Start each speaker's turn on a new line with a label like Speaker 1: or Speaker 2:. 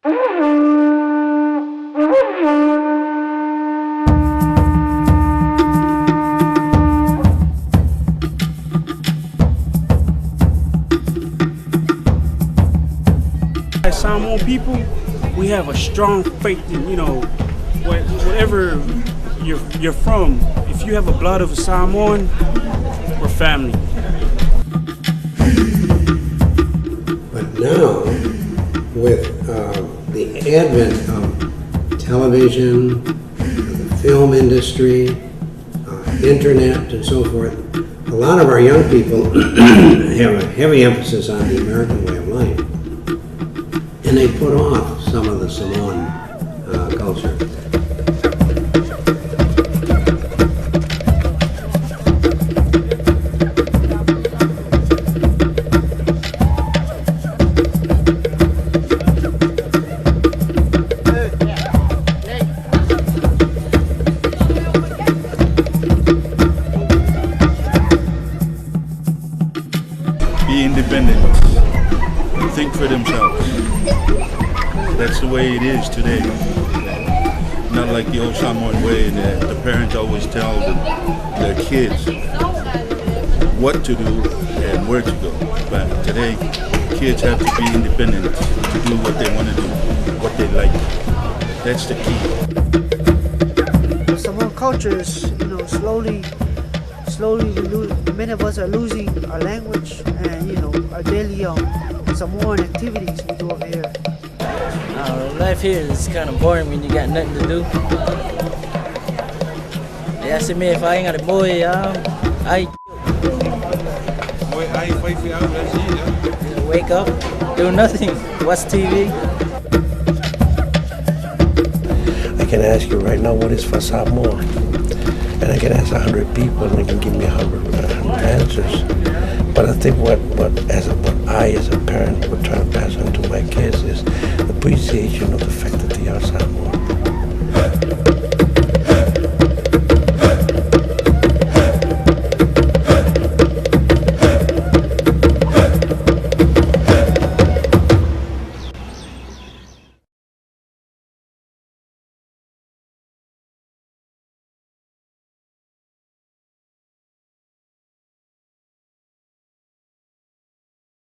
Speaker 1: As Samoan people, we have a strong faith in, whatever you're from. If you have a blood of a Samoan, we're family.
Speaker 2: But now, with the advent of television, the film industry, internet, and so forth, a lot of our young people have a heavy emphasis on the American way of life. And they put off some of the Samoan culture.
Speaker 3: Be independent, think for themselves. That's the way it is today. Not like the old Samoan way that the parents always tell their kids what to do and where to go. But today, kids have to be independent to do what they want to do, what they like. That's the key.
Speaker 4: The Samoan culture is, slowly, many of us are losing our language and, our daily Samoan activities we do over here.
Speaker 5: Life here is kind of boring when you got nothing to do. They asked me if I ain't got a boy, wake up, do nothing, watch TV.
Speaker 6: I can ask you right now what is for Samoa, and I can ask 100 people and they can give me 100 answers. But I think what I as a parent would try to pass on to my kids is appreciation of the fact that they are Samoan.